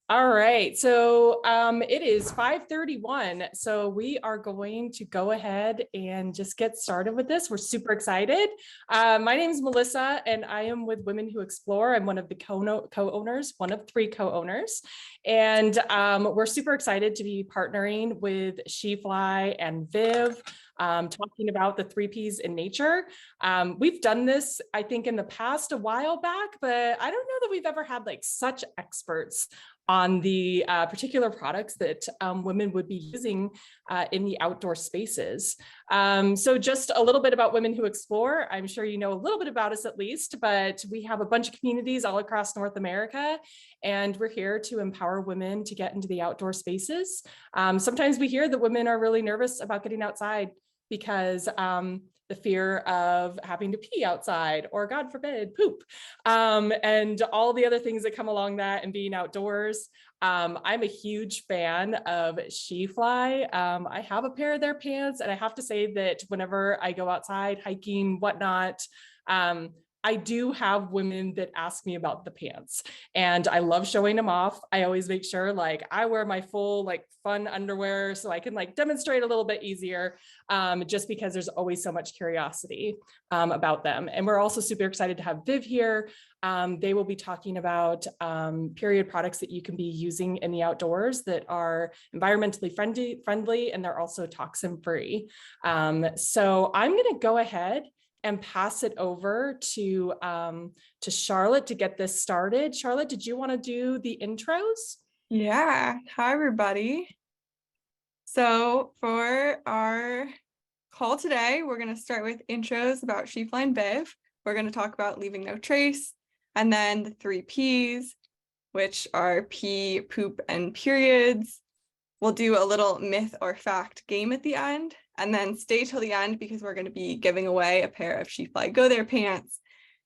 All right, so it is 5:31, so we are going to go ahead and just get started with this. We're super excited. My name is Melissa, and I am with Women Who Explore. I'm one of the co-owners, one of three co-owners, and we're super excited to be partnering with SheFly and Viv, talking about the 3Ps in nature. We've done this, I think, in the past a while back, but I don't know that we've ever had like such experts on the particular products that women would be using in the outdoor spaces. So just a little bit about Women Who Explore. I'm sure you know a little bit about us at least, but we have a bunch of communities all across North America, and we're here to empower women to get into the outdoor spaces. Sometimes we hear that women are really nervous about getting outside because the fear of having to pee outside, or God forbid, poop, and all the other things that come along that and being outdoors. I'm a huge fan of SheFly. I have a pair of their pants, and I have to say that whenever I go outside, hiking, whatnot, I do have women that ask me about the pants, and I love showing them off. I always make sure like I wear my full like fun underwear so I can like demonstrate a little bit easier, just because there's always so much curiosity about them. And we're also super excited to have Viv here. They will be talking about period products that you can be using in the outdoors that are environmentally friendly, and they're also toxin-free. So I'm going to go ahead and pass it over to Charlotte to get this started. Charlotte, did you want to do the intros? Yeah, hi everybody. So for our call today, we're going to start with intros about SheFly and Viv. We're going to talk about leaving no trace, and then the 3Ps, which are pee, poop, and periods. We'll do a little myth or fact game at the end, and then stay till the end because we're going to be giving away a pair of SheFly Go There pants,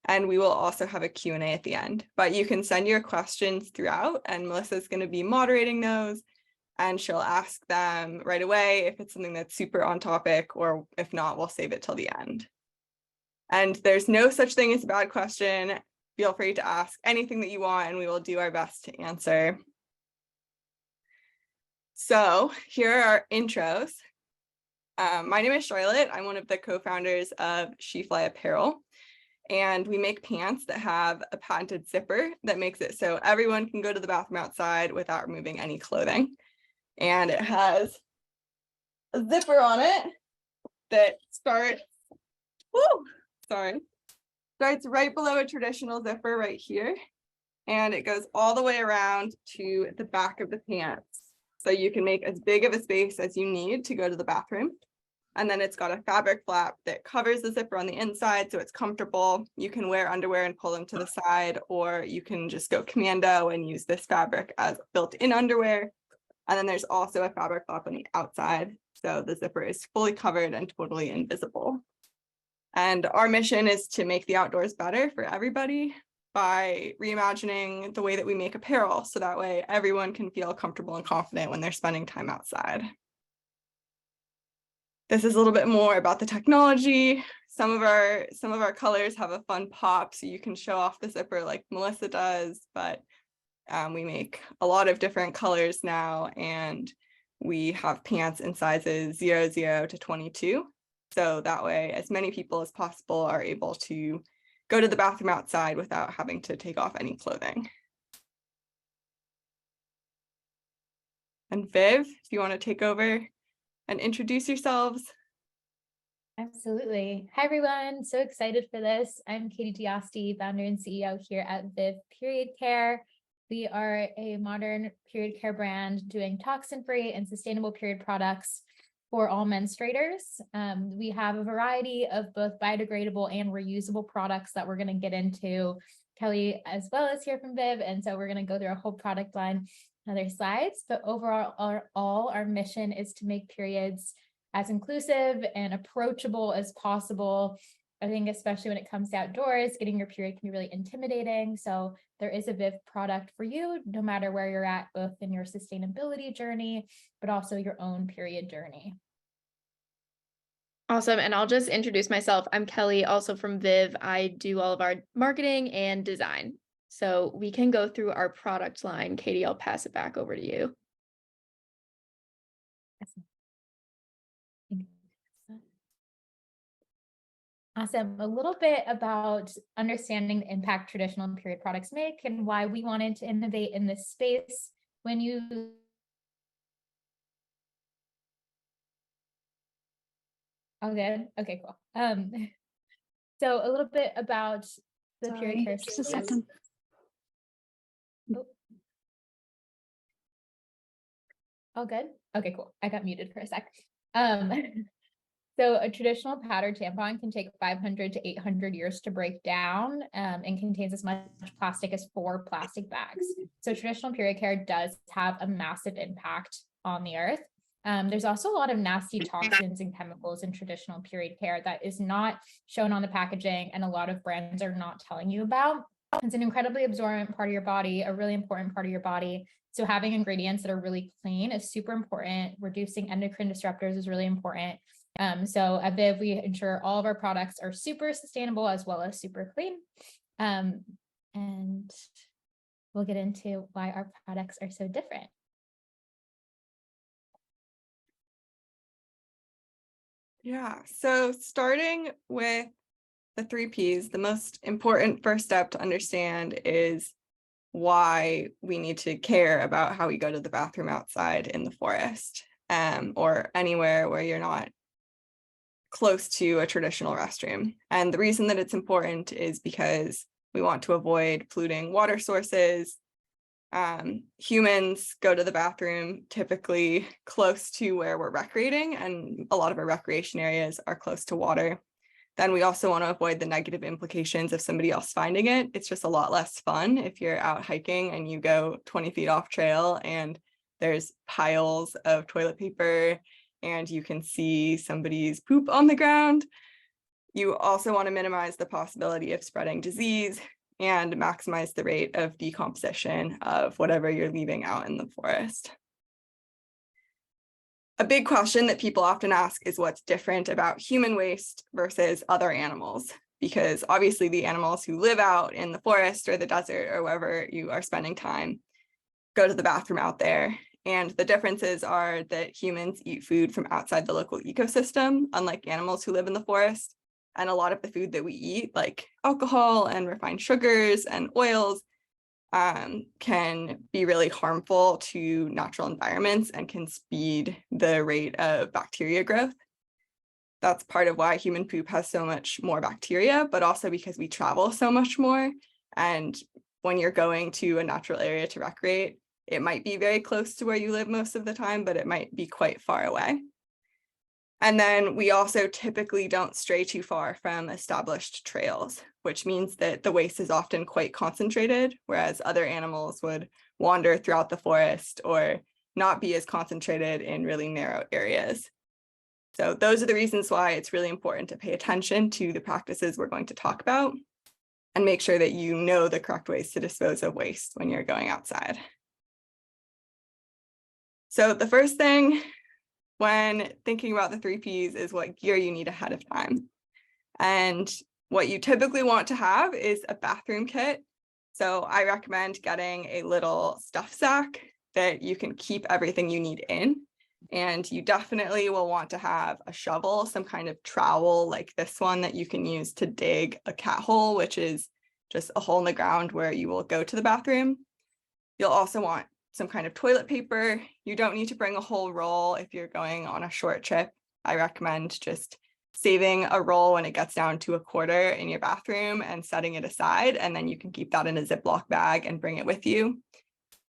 and we will also have a Q&A at the end. But you can send your questions throughout, and Melissa's going to be moderating those, and she'll ask them right away if it's something that's super on topic, or if not, we'll save it till the end. And there's no such thing as a bad question. Feel free to ask anything that you want, and we will do our best to answer. So here are our intros. My name is Charlotte. I'm one of the co-founders of SheFly Apparel, and we make pants that have a patented zipper that makes it so everyone can go to the bathroom outside without removing any clothing. And it has a zipper on it that starts right below a traditional zipper right here, and it goes all the way around to the back of the pants. So you can make as big of a space as you need to go to the bathroom. And then it's got a fabric flap that covers the zipper on the inside, so it's comfortable. You can wear underwear and pull them to the side, or you can just go commando and use this fabric as built-in underwear. And then there's also a fabric flap on the outside, so the zipper is fully covered and totally invisible. And our mission is to make the outdoors better for everybody by reimagining the way that we make apparel, so that way everyone can feel comfortable and confident when they're spending time outside. This is a little bit more about the technology. Some of our colors have a fun pop, so you can show off the zipper like Melissa does, but we make a lot of different colors now, and we have pants in sizes 00 to 22. So that way, as many people as possible are able to go to the bathroom outside without having to take off any clothing. And Viv, if you want to take over and introduce yourselves. Absolutely. Hi, everyone. So excited for this. I'm Katie Diasti, founder and CEO here at Viv Period Care. We are a modern period care brand doing toxin-free and sustainable period products for all menstruators. We have a variety of both biodegradable and reusable products that we're going to get into. Kelly, as well as here from Viv, and so we're going to go through a whole product line in other slides. But overall, our mission is to make periods as inclusive and approachable as possible. I think especially when it comes to outdoors, getting your period can be really intimidating. So there is a Viv product for you, no matter where you're at, both in your sustainability journey, but also your own period journey. Awesome. And I'll just introduce myself. I'm Kelly, also from Viv. I do all of our marketing and design. So we can go through our product line. Katie, I'll pass it back over to you. Awesome. A little bit about understanding the impact traditional period products make and why we wanted to innovate in this space. When you all good? Okay, cool. So a little bit about the period care Just a space. second. Oh. All good? Okay, cool. I got muted for a sec. So a traditional pad or tampon can take 500 to 800 years to break down and contains as much plastic as 4 plastic bags. So traditional period care does have a massive impact on the earth. There's also a lot of nasty toxins and chemicals in traditional period care that is not shown on the packaging, and a lot of brands are not telling you about. It's an incredibly absorbent part of your body, a really important part of your body. So having ingredients that are really clean is super important. Reducing endocrine disruptors is really important. So at Viv, we ensure all of our products are super sustainable as well as super clean. And we'll get into why our products are so different. Yeah, so starting with the 3 Ps, the most important first step to understand is why we need to care about how we go to the bathroom outside in the forest, or anywhere where you're not close to a traditional restroom. And the reason that it's important is because we want to avoid polluting water sources. Humans go to the bathroom typically close to where we're recreating, and a lot of our recreation areas are close to water. Then we also want to avoid the negative implications of somebody else finding it. It's just a lot less fun if you're out hiking and you go 20 feet off trail and there's piles of toilet paper and you can see somebody's poop on the ground. You also want to minimize the possibility of spreading disease and maximize the rate of decomposition of whatever you're leaving out in the forest. A big question that people often ask is what's different about human waste versus other animals, because obviously the animals who live out in the forest or the desert or wherever you are spending time go to the bathroom out there. And the differences are that humans eat food from outside the local ecosystem, unlike animals who live in the forest. And a lot of the food that we eat, like alcohol and refined sugars and oils, can be really harmful to natural environments and can speed the rate of bacteria growth. That's part of why human poop has so much more bacteria, but also because we travel so much more. And when you're going to a natural area to recreate, it might be very close to where you live most of the time, but it might be quite far away. And then we also typically don't stray too far from established trails, which means that the waste is often quite concentrated, whereas other animals would wander throughout the forest or not be as concentrated in really narrow areas. So those are the reasons why it's really important to pay attention to the practices we're going to talk about and make sure that you know the correct ways to dispose of waste when you're going outside. So the first thing when thinking about the 3 Ps is what gear you need ahead of time. And what you typically want to have is a bathroom kit. So I recommend getting a little stuff sack that you can keep everything you need in. And you definitely will want to have a shovel, some kind of trowel like this one that you can use to dig a cat hole, which is just a hole in the ground where you will go to the bathroom. You'll also want some kind of toilet paper. You don't need to bring a whole roll if you're going on a short trip. I recommend just saving a roll when it gets down to a quarter in your bathroom and setting it aside, and then you can keep that in a Ziploc bag and bring it with you.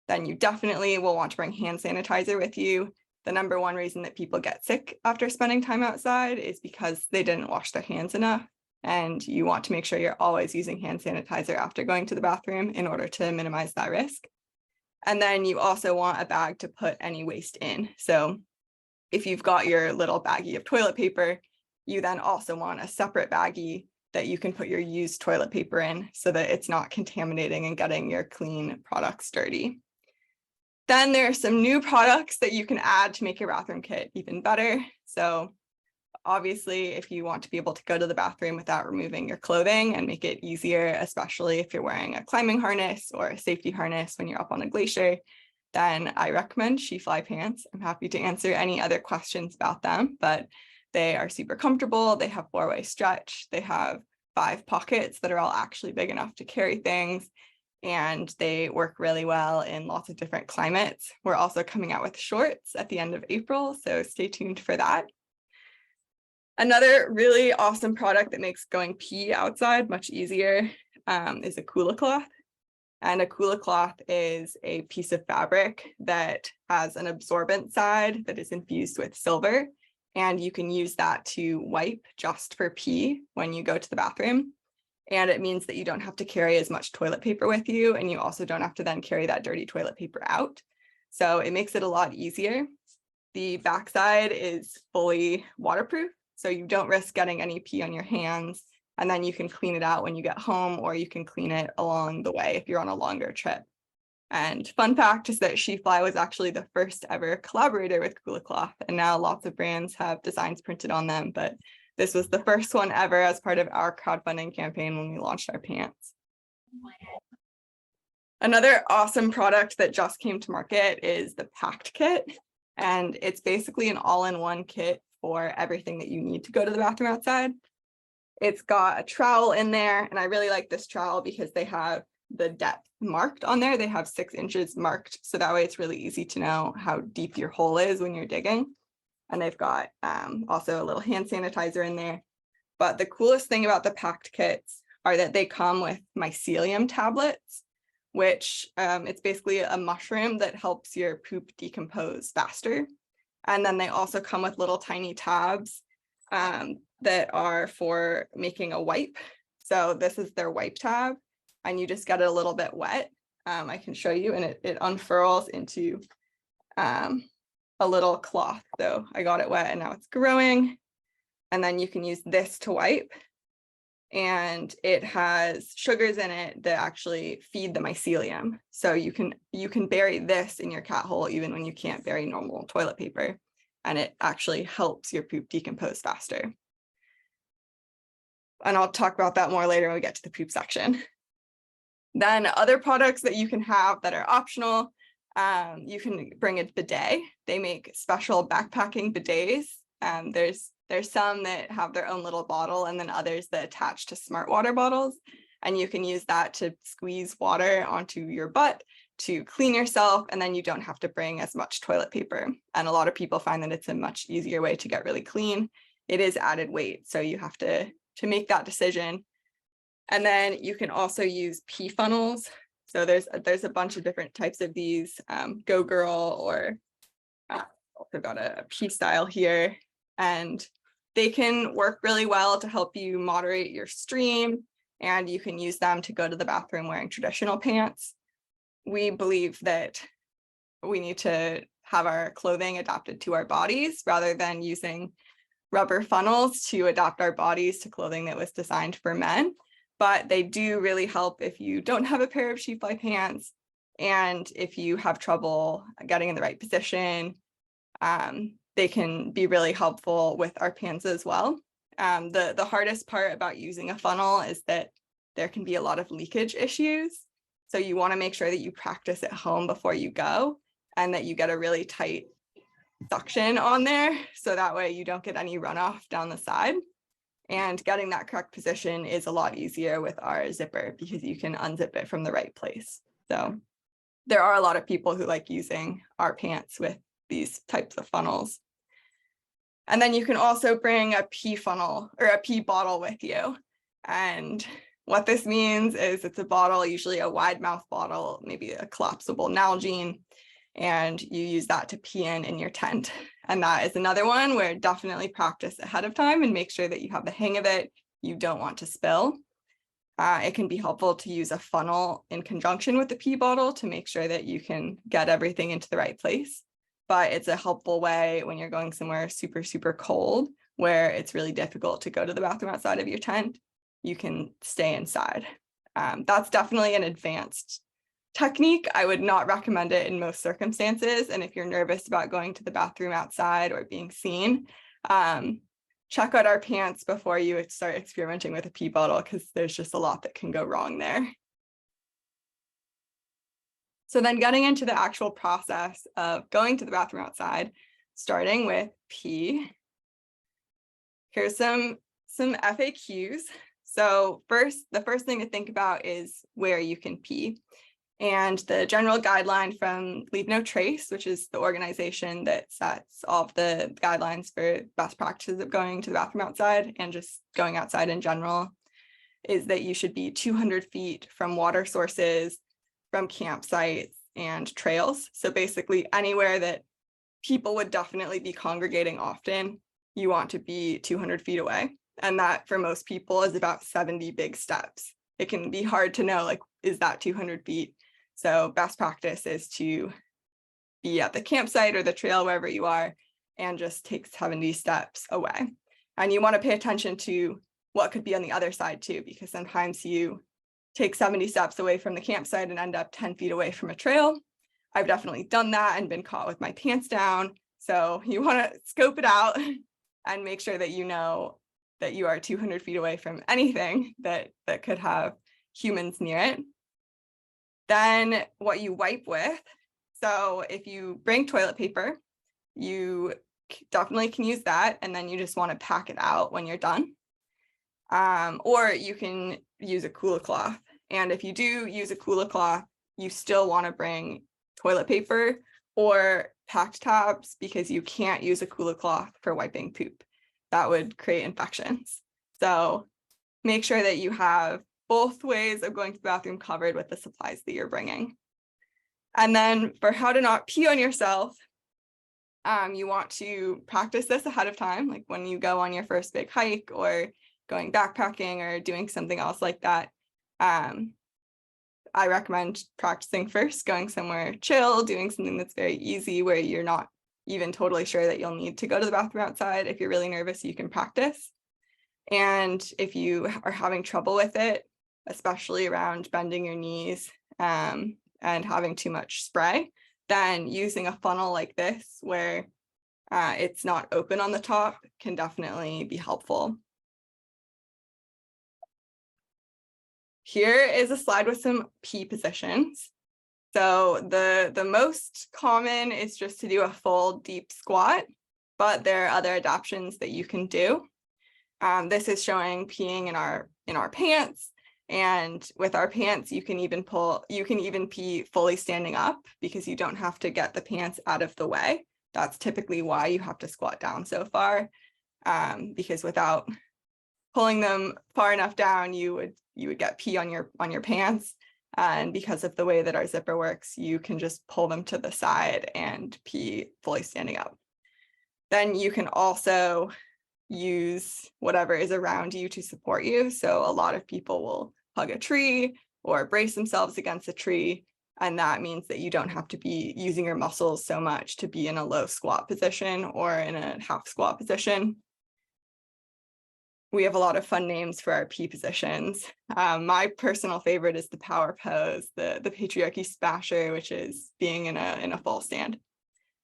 Then you definitely will want to bring hand sanitizer with you. The number one reason that people get sick after spending time outside is because they didn't wash their hands enough. And you want to make sure you're always using hand sanitizer after going to the bathroom in order to minimize that risk. And then you also want a bag to put any waste in. So if you've got your little baggie of toilet paper, you then also want a separate baggie that you can put your used toilet paper in so that it's not contaminating and getting your clean products dirty. Then there are some new products that you can add to make your bathroom kit even better. So obviously, if you want to be able to go to the bathroom without removing your clothing and make it easier, especially if you're wearing a climbing harness or a safety harness when you're up on a glacier, then I recommend SheFly pants. I'm happy to answer any other questions about them, but they are super comfortable. They have 4-way stretch. They have 5 pockets that are all actually big enough to carry things, and they work really well in lots of different climates. We're also coming out with shorts at the end of April, so stay tuned for that. Another really awesome product that makes going pee outside much easier is a Kula cloth. And a Kula cloth is a piece of fabric that has an absorbent side that is infused with silver. And you can use that to wipe just for pee when you go to the bathroom. And it means that you don't have to carry as much toilet paper with you. And you also don't have to then carry that dirty toilet paper out. So it makes it a lot easier. The backside is fully waterproof, so you don't risk getting any pee on your hands. And then you can clean it out when you get home, or you can clean it along the way if you're on a longer trip. And fun fact is that SheFly was actually the first ever collaborator with Kula Cloth, and now lots of brands have designs printed on them, but this was the first one ever as part of our crowdfunding campaign when we launched our pants. Another awesome product that just came to market is the Packed Kit, and it's basically an all-in-one kit for everything that you need to go to the bathroom outside. It's got a trowel in there, and I really like this trowel because they have the depth marked on there. They have 6 inches marked, so that way it's really easy to know how deep your hole is when you're digging. And they've got also a little hand sanitizer in there. But the coolest thing about the Packed kits are that they come with mycelium tablets, which it's basically a mushroom that helps your poop decompose faster. And then they also come with little tiny tabs that are for making a wipe. So this is their wipe tab, and you just get it a little bit wet. I can show you, and it unfurls into a little cloth. So I got it wet and now it's growing. And then you can use this to wipe. And it has sugars in it that actually feed the mycelium. So you can bury this in your cat hole even when you can't bury normal toilet paper. And it actually helps your poop decompose faster. And I'll talk about that more later when we get to the poop section. Then other products that you can have that are optional, you can bring a bidet. They make special backpacking bidets. There's some that have their own little bottle, and then others that attach to smart water bottles. And you can use that to squeeze water onto your butt to clean yourself, and then you don't have to bring as much toilet paper. And a lot of people find that it's a much easier way to get really clean. It is added weight, so you have to make that decision. And then you can also use pee funnels. So there's a bunch of different types of these, Go Girl, or also got a pee style here. And they can work really well to help you moderate your stream, and you can use them to go to the bathroom wearing traditional pants. We believe that we need to have our clothing adapted to our bodies rather than using rubber funnels to adapt our bodies to clothing that was designed for men. But they do really help if you don't have a pair of SheFly pants, and if you have trouble getting in the right position. They can be really helpful with our pants as well. The hardest part about using a funnel is that there can be a lot of leakage issues. So you want to make sure that you practice at home before you go, and that you get a really tight suction on there, so that way you don't get any runoff down the side. And getting that correct position is a lot easier with our zipper because you can unzip it from the right place. So there are a lot of people who like using our pants with these types of funnels. And then you can also bring a pee funnel or a pee bottle with you. And what this means is it's a bottle, usually a wide mouth bottle, maybe a collapsible Nalgene, and you use that to pee in your tent. And that is another one where definitely practice ahead of time and make sure that you have the hang of it. You don't want to spill. It can be helpful to use a funnel in conjunction with the pee bottle to make sure that you can get everything into the right place. But it's a helpful way when you're going somewhere super, super cold, where it's really difficult to go to the bathroom outside of your tent. You can stay inside. That's definitely an advanced technique. I would not recommend it in most circumstances. And if you're nervous about going to the bathroom outside or being seen, check out our pants before you start experimenting with a pee bottle, because there's just a lot that can go wrong there. So then getting into the actual process of going to the bathroom outside, starting with pee. Here's some FAQs. So the first thing to think about is where you can pee. And the general guideline from Leave No Trace, which is the organization that sets all of the guidelines for best practices of going to the bathroom outside and just going outside in general, is that you should be 200 feet from water sources, from campsites and trails. So basically anywhere that people would definitely be congregating often, you want to be 200 feet away. And that for most people is about 70 big steps. It can be hard to know, like, is that 200 feet? So best practice is to be at the campsite or the trail, wherever you are, and just take 70 steps away. And you want to pay attention to what could be on the other side too, because sometimes you take 70 steps away from the campsite and end up 10 feet away from a trail. I've definitely done that and been caught with my pants down. So you want to scope it out and make sure that you know that you are 200 feet away from anything that could have humans near it. Then what you wipe with. So if you bring toilet paper, you definitely can use that. And then you just want to pack it out when you're done. Or you can use a cooler cloth. And if you do use a cooler cloth, you still want to bring toilet paper or packed tabs, because you can't use a cooler cloth for wiping poop. That would create infections. So make sure that you have both ways of going to the bathroom covered with the supplies that you're bringing. And then for how to not pee on yourself, you want to practice this ahead of time, like when you go on your first big hike or going backpacking or doing something else like that. I recommend practicing first, going somewhere chill, doing something that's very easy where you're not even totally sure that you'll need to go to the bathroom outside. If you're really nervous, you can practice. And if you are having trouble with it, especially around bending your knees and having too much spray, then using a funnel like this where it's not open on the top can definitely be helpful. Here is a slide with some pee positions. So the most common is just to do a full deep squat, but there are other adaptations that you can do. This is showing peeing in our pants, and with our pants you can even pee fully standing up, because you don't have to get the pants out of the way. That's typically why you have to squat down so far, because without pulling them far enough down, you would get pee on your pants. And because of the way that our zipper works, you can just pull them to the side and pee fully standing up. Then you can also use whatever is around you to support you. So a lot of people will hug a tree or brace themselves against a tree. And that means that you don't have to be using your muscles so much to be in a low squat position or in a half squat position. We have a lot of fun names for our pee positions. My personal favorite is the power pose, the patriarchy smasher, which is being in a full stand.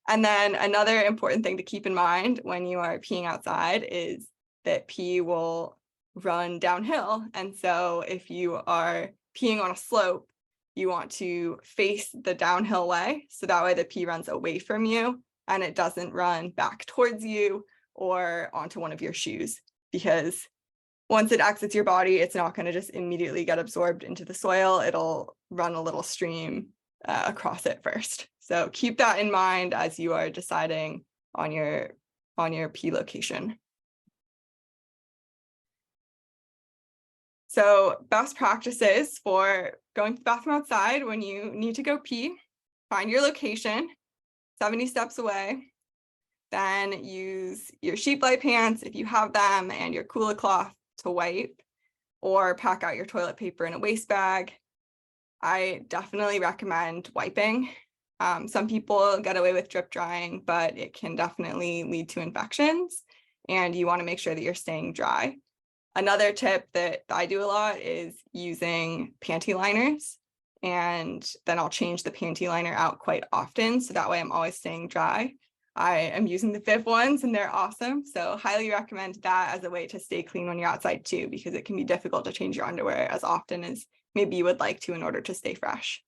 And then another important thing to keep in mind when you are peeing outside is that pee will run downhill. And so if you are peeing on a slope, you want to face the downhill way. So that way the pee runs away from you and it doesn't run back towards you or onto one of your shoes. Because once it exits your body, it's not going to just immediately get absorbed into the soil. It'll run a little stream across it first. So keep that in mind as you are deciding on your pee location. So best practices for going to the bathroom outside when you need to go pee: find your location, 70 steps away. Then use your SheFly pants if you have them and your cooler cloth to wipe, or pack out your toilet paper in a waste bag. I definitely recommend wiping. Some people get away with drip drying, but it can definitely lead to infections, and you want to make sure that you're staying dry. Another tip that I do a lot is using panty liners, and then I'll change the panty liner out quite often, so that way I'm always staying dry. I am using the Viv ones and they're awesome. So highly recommend that as a way to stay clean when you're outside too, because it can be difficult to change your underwear as often as maybe you would like to in order to stay fresh.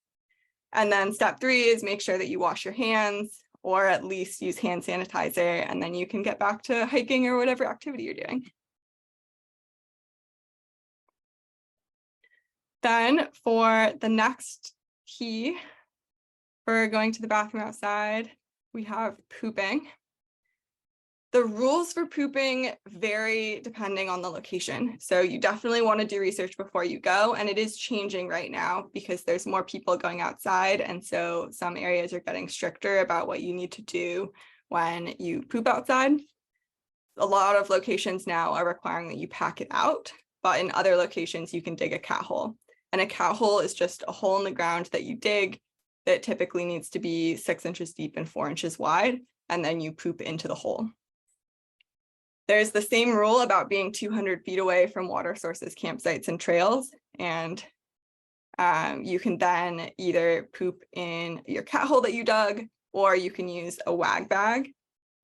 And then step 3 is make sure that you wash your hands or at least use hand sanitizer, and then you can get back to hiking or whatever activity you're doing. Then for the next key for going to the bathroom outside, we have pooping. The rules for pooping vary depending on the location. So you definitely want to do research before you go. And it is changing right now because there's more people going outside. And so some areas are getting stricter about what you need to do when you poop outside. A lot of locations now are requiring that you pack it out, but in other locations you can dig a cat hole. And a cat hole is just a hole in the ground that you dig that typically needs to be 6 inches deep and 4 inches wide, and then you poop into the hole. There's the same rule about being 200 feet away from water sources, campsites, and trails. And you can then either poop in your cat hole that you dug, or you can use a wag bag.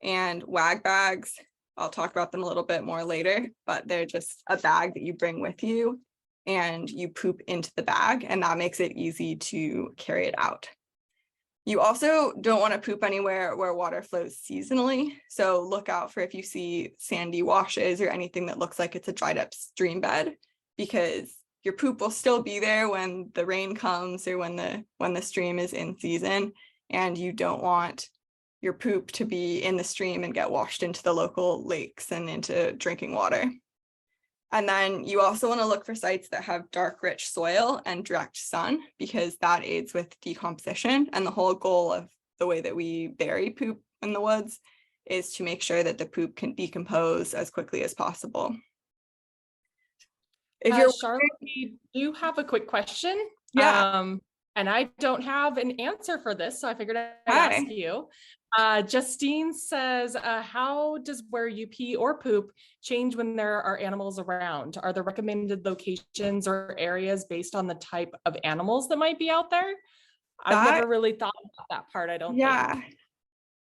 And wag bags, I'll talk about them a little bit more later, but they're just a bag that you bring with you and you poop into the bag, and that makes it easy to carry it out. You also don't want to poop anywhere where water flows seasonally. So look out for if you see sandy washes or anything that looks like it's a dried up stream bed, because your poop will still be there when the rain comes or when the stream is in season, and you don't want your poop to be in the stream and get washed into the local lakes and into drinking water. And then you also want to look for sites that have dark, rich soil and direct sun, because that aids with decomposition. And the whole goal of the way that we bury poop in the woods is to make sure that the poop can decompose as quickly as possible. If you're Charlotte, we do have a quick question. Yeah. And I don't have an answer for this, so I figured I'd ask you. Justine says, how does where you pee or poop change when there are animals around? Are there recommended locations or areas based on the type of animals that might be out there? I've never really thought about that part, I don't think.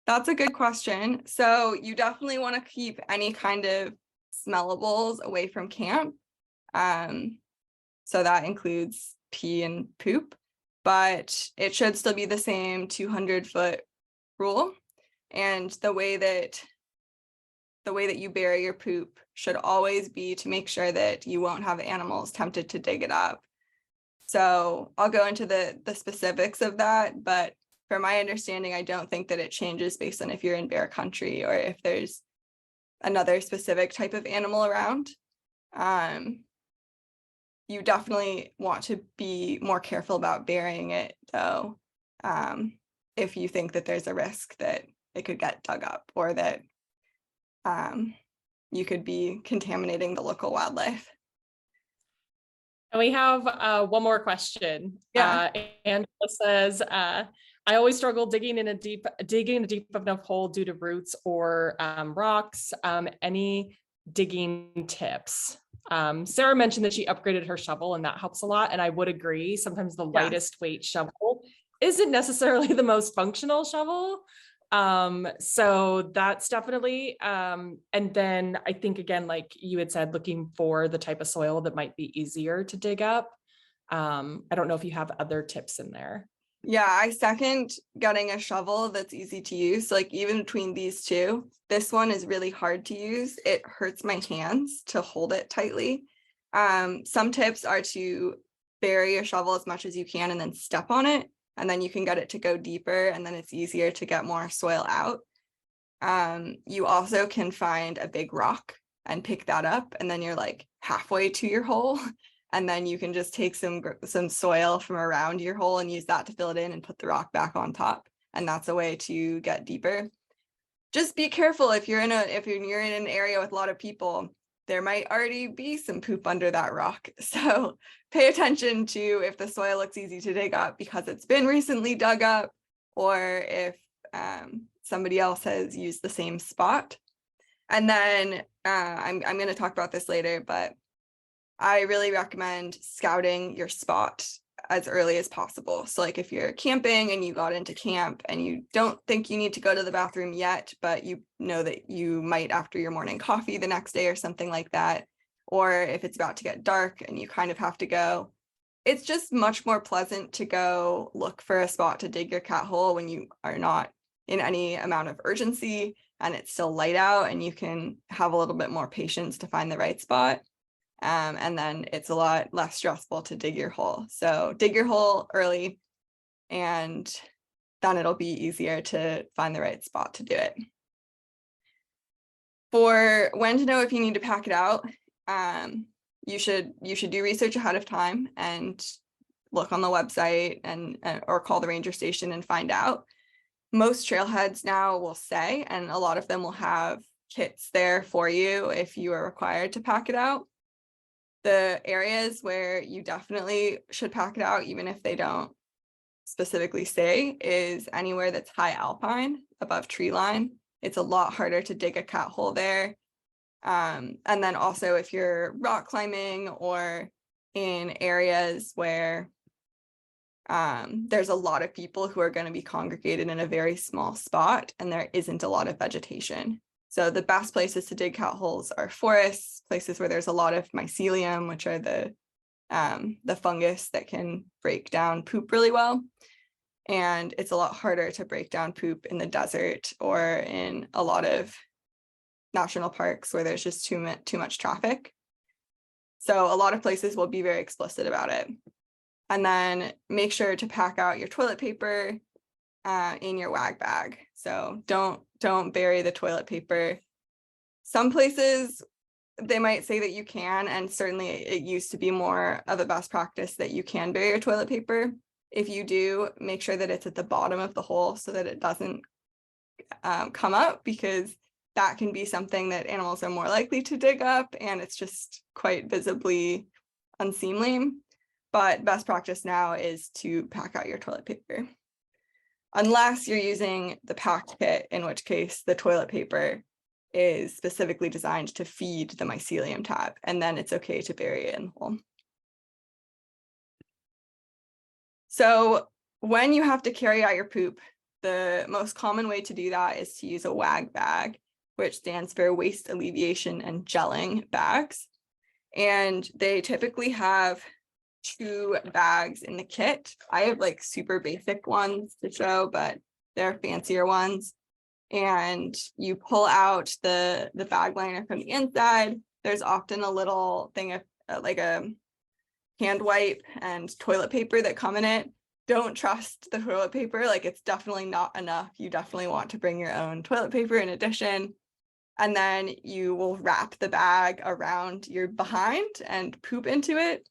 That's a good question. So you definitely want to keep any kind of smellables away from camp. So that includes pee and poop, but it should still be the same 200-foot rule. And the way that you bury your poop should always be to make sure that you won't have animals tempted to dig it up. So I'll go into the specifics of that, but from my understanding, I don't think that it changes based on if you're in bear country or if there's another specific type of animal around. You definitely want to be more careful about burying it, though, if you think that there's a risk that it could get dug up or that you could be contaminating the local wildlife. And we have one more question. Yeah. Angela says, I always struggle digging a deep enough hole due to roots or rocks. Any digging tips? Sarah mentioned that she upgraded her shovel, and that helps a lot. And I would agree. Sometimes the lightest weight shovel isn't necessarily the most functional shovel. So that's definitely, and then I think, again, like you had said, looking for the type of soil that might be easier to dig up. I don't know if you have other tips in there. Yeah, I second getting a shovel that's easy to use. Like even between these two, this one is really hard to use. It hurts my hands to hold it tightly. Some tips are to bury your shovel as much as you can and then step on it, and then you can get it to go deeper, and then it's easier to get more soil out. You also can find a big rock and pick that up, and then you're like halfway to your hole. And then you can just take some soil from around your hole and use that to fill it in and put the rock back on top. And that's a way to get deeper. Just be careful if you're in an area with a lot of people, there might already be some poop under that rock. So pay attention to if the soil looks easy to dig up because it's been recently dug up, or if somebody else has used the same spot. And then I'm going to talk about this later, but I really recommend scouting your spot as early as possible. So like if you're camping and you got into camp and you don't think you need to go to the bathroom yet, but you know that you might after your morning coffee the next day or something like that, or if it's about to get dark and you kind of have to go, it's just much more pleasant to go look for a spot to dig your cat hole when you are not in any amount of urgency and it's still light out and you can have a little bit more patience to find the right spot. And then it's a lot less stressful to dig your hole. So dig your hole early and then it'll be easier to find the right spot to do it. For when to know if you need to pack it out, you should do research ahead of time and look on the website and or call the ranger station and find out. Most trailheads now will say, and a lot of them will have kits there for you if you are required to pack it out. The areas where you definitely should pack it out, even if they don't specifically say, is anywhere that's high alpine above tree line. It's a lot harder to dig a cat hole there. And then also if you're rock climbing or in areas where there's a lot of people who are going to be congregated in a very small spot and there isn't a lot of vegetation. So the best places to dig cat holes are forests, places where there's a lot of mycelium, which are the fungus that can break down poop really well. And it's a lot harder to break down poop in the desert or in a lot of national parks where there's just too much traffic. So a lot of places will be very explicit about it. And then make sure to pack out your toilet paper in your wag bag. So don't bury the toilet paper. Some places they might say that you can, and certainly it used to be more of a best practice that you can bury your toilet paper. If you do, make sure that it's at the bottom of the hole so that it doesn't come up, because that can be something that animals are more likely to dig up and it's just quite visibly unseemly. But best practice now is to pack out your toilet paper. Unless you're using the packed kit, in which case the toilet paper is specifically designed to feed the mycelium tab, and then it's okay to bury it in the hole. So when you have to carry out your poop, the most common way to do that is to use a WAG bag, which stands for Waste Alleviation and Gelling bags. And they typically have 2 bags in the kit. I have like super basic ones to show, but they're fancier ones. And you pull out the bag liner from the inside. There's often a little thing of like a hand wipe and toilet paper that come in it. Don't trust the toilet paper, like it's definitely not enough. You definitely want to bring your own toilet paper in addition. And then you will wrap the bag around your behind and poop into it.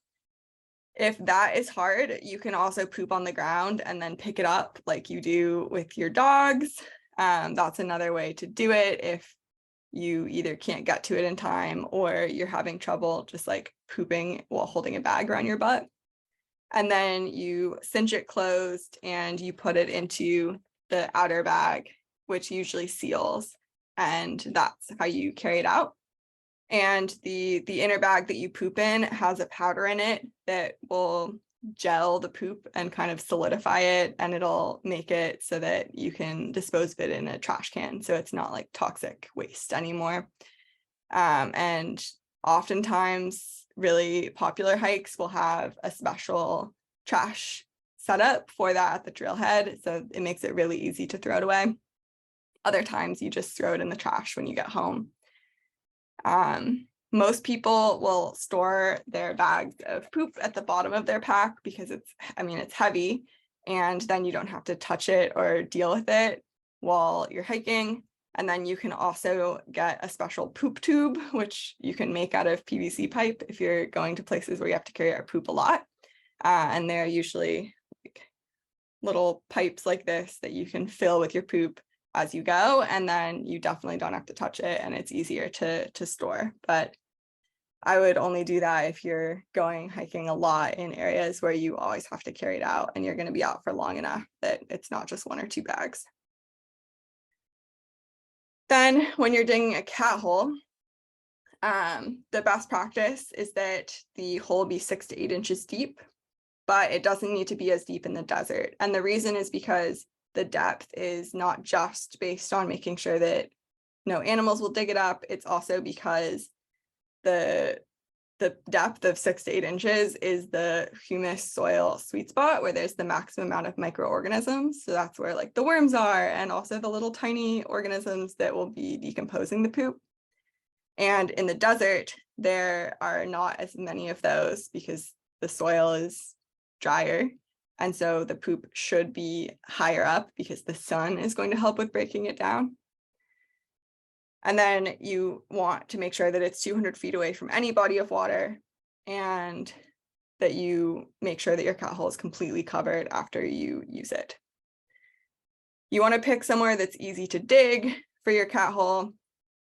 If that is hard, you can also poop on the ground and then pick it up like you do with your dogs. That's another way to do it if you either can't get to it in time or you're having trouble just like pooping while holding a bag around your butt. And then you cinch it closed and you put it into the outer bag, which usually seals, and that's how you carry it out. And the inner bag that you poop in has a powder in it that will gel the poop and kind of solidify it, and it'll make it so that you can dispose of it in a trash can, so it's not like toxic waste anymore. And oftentimes really popular hikes will have a special trash setup for that at the trailhead, so it makes it really easy to throw it away. Other times you just throw it in the trash when you get home. Most people will store their bags of poop at the bottom of their pack because it's heavy, and then you don't have to touch it or deal with it while you're hiking. And then you can also get a special poop tube, which you can make out of PVC pipe if you're going to places where you have to carry out poop a lot. And they're usually like little pipes like this that you can fill with your poop as you go, and then you definitely don't have to touch it, and it's easier to store. But I would only do that if you're going hiking a lot in areas where you always have to carry it out and you're going to be out for long enough that it's not just 1 or 2 bags. Then when you're digging a cat hole, the best practice is that the hole be 6 to 8 inches deep. but it doesn't need to be as deep in the desert. And the reason is because the depth is not just based on making sure that no animals will dig it up. It's also because the depth of 6 to 8 inches is the humus soil sweet spot where there's the maximum amount of microorganisms. So that's where like the worms are, and also the little tiny organisms that will be decomposing the poop. And in the desert, there are not as many of those because the soil is drier. And so the poop should be higher up because the sun is going to help with breaking it down. And then you want to make sure that it's 200 feet away from any body of water, and that you make sure that your cat hole is completely covered after you use it. You want to pick somewhere that's easy to dig for your cat hole,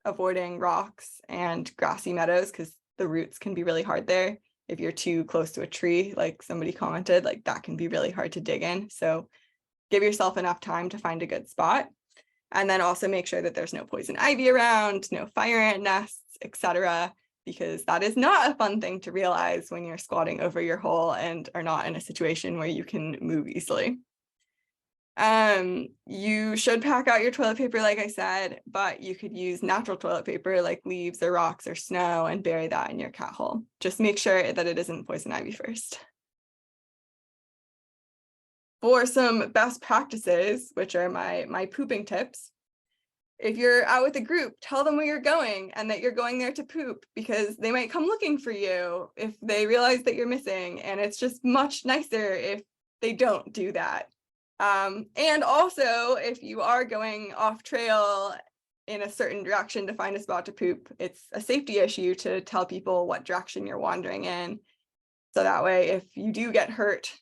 avoiding rocks and grassy meadows because the roots can be really hard there. If you're too close to a tree, like somebody commented, like that can be really hard to dig in. So give yourself enough time to find a good spot. And then also make sure that there's no poison ivy around, no fire ant nests, etc., because that is not a fun thing to realize when you're squatting over your hole and are not in a situation where you can move easily. You should pack out your toilet paper, like I said, but you could use natural toilet paper like leaves or rocks or snow and bury that in your cat hole. Just make sure that it isn't poison ivy first. For some best practices, which are my pooping tips, if you're out with a group, tell them where you're going and that you're going there to poop, because they might come looking for you if they realize that you're missing. And it's just much nicer if they don't do that. And also, if you are going off trail in a certain direction to find a spot to poop, it's a safety issue to tell people what direction you're wandering in. So that way, if you do get hurt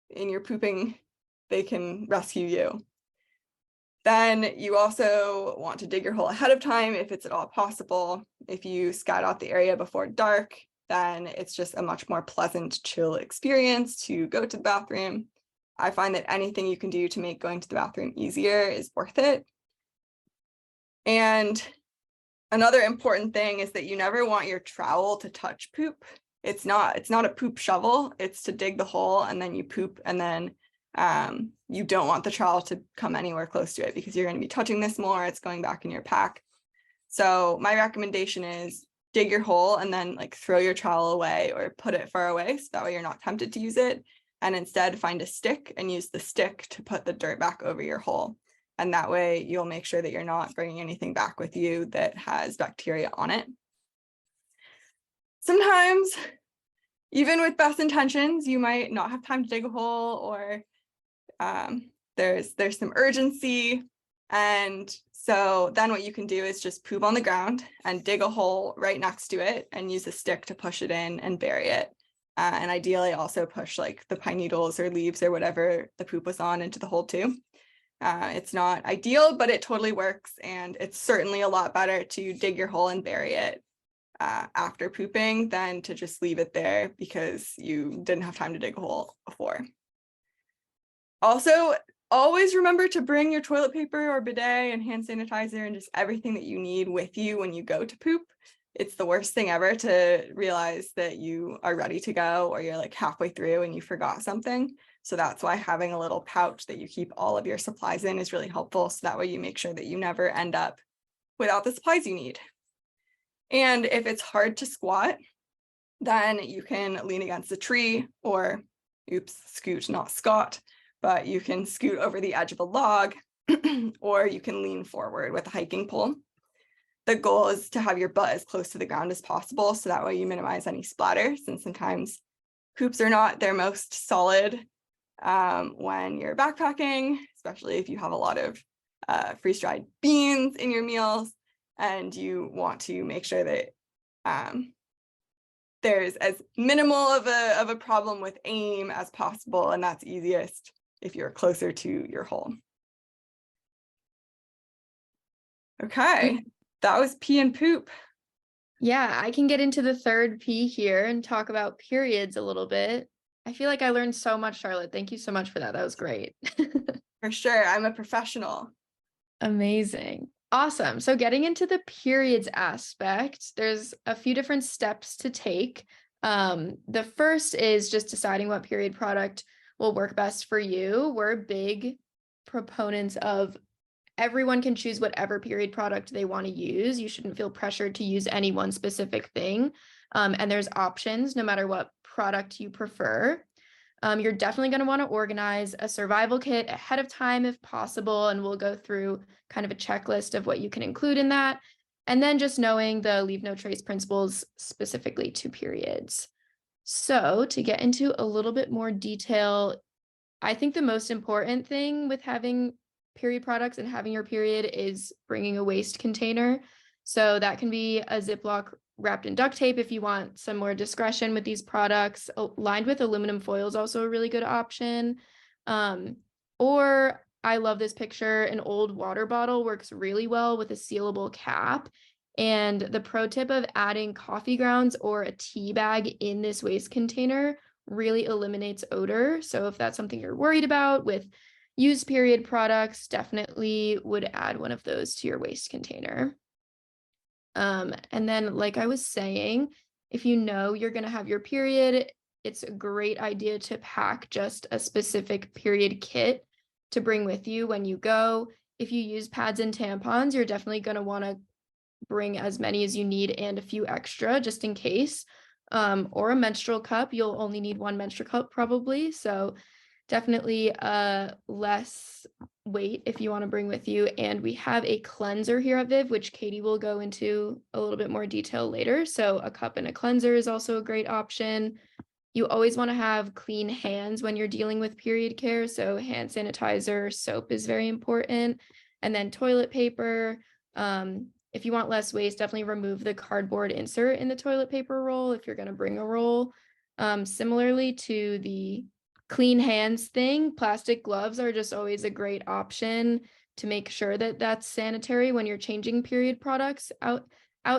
in your pooping, they can rescue you. Then you also want to dig your hole ahead of time if it's at all possible. If you scout out the area before dark, then it's just a much more pleasant, chill experience to go to the bathroom. I find that anything you can do to make going to the bathroom easier is worth it. And another important thing is that you never want your trowel to touch poop. It's not a poop shovel. It's to dig the hole and then you poop, and then you don't want the trowel to come anywhere close to it because you're going to be touching this more. It's going back in your pack. So my recommendation is dig your hole and then like throw your trowel away or put it far away so that way you're not tempted to use it. And instead find a stick and use the stick to put the dirt back over your hole. And that way you'll make sure that you're not bringing anything back with you that has bacteria on it. Sometimes, even with best intentions, you might not have time to dig a hole, or there's some urgency. And so then what you can do is just poop on the ground and dig a hole right next to it and use a stick to push it in and bury it. And ideally also push like the pine needles or leaves or whatever the poop was on into the hole too. It's not ideal, but it totally works. And it's certainly a lot better to dig your hole and bury it after pooping than to just leave it there because you didn't have time to dig a hole before. Also, always remember to bring your toilet paper or bidet and hand sanitizer and just everything that you need with you when you go to poop. It's the worst thing ever to realize that you are ready to go or you're like halfway through and you forgot something. So that's why having a little pouch that you keep all of your supplies in is really helpful. So that way you make sure that you never end up without the supplies you need. And if it's hard to squat, then you can lean against a tree or, scoot, not Scott, but you can scoot over the edge of a log or you can lean forward with a hiking pole. The goal is to have your butt as close to the ground as possible, so that way you minimize any splatter, since sometimes poops are not their most solid when you're backpacking, especially if you have a lot of freeze-dried beans in your meals, and you want to make sure that there's as minimal of a problem with aim as possible, and that's easiest if you're closer to your hole. Okay. That was pee and poop. Yeah, I can get into the third P here and talk about periods a little bit. I feel like I learned so much, Charlotte. Thank you so much for that. That was great. For sure. I'm a professional. Amazing. Awesome. So getting into the periods aspect, there's a few different steps to take. The first is just deciding what period product will work best for you. We're big proponents of everyone can choose whatever period product they want to use. You shouldn't feel pressured to use any one specific thing. And there's options no matter what product you prefer. You're definitely going to want to organize a survival kit ahead of time if possible, and we'll go through kind of a checklist of what you can include in that. And then just knowing the leave no trace principles specifically to periods. So to get into a little bit more detail, I think the most important thing with having period products and having your period is bringing a waste container. So that can be a Ziploc wrapped in duct tape if you want some more discretion with these products. Lined with aluminum foil is also a really good option. Or I love this picture, an old water bottle works really well with a sealable cap. And the pro tip of adding coffee grounds or a tea bag in this waste container really eliminates odor. So if that's something you're worried about with used period products, definitely would add one of those to your waste container. And then, like I was saying, if you know you're going to have your period, it's a great idea to pack just a specific period kit to bring with you when you go. If you use pads and tampons, you're definitely going to want to bring as many as you need and a few extra just in case. Or a menstrual cup. You'll only need one menstrual cup probably. So definitely less weight if you want to bring with you. And we have a cleanser here at Viv, which Katie will go into a little bit more detail later. So a cup and a cleanser is also a great option. You always want to have clean hands when you're dealing with period care. So hand sanitizer, soap is very important. And then toilet paper. If you want less waste, definitely remove the cardboard insert in the toilet paper roll if you're going to bring a roll. Similarly to the clean hands thing, plastic gloves are just always a great option to make sure that that's sanitary when you're changing period products out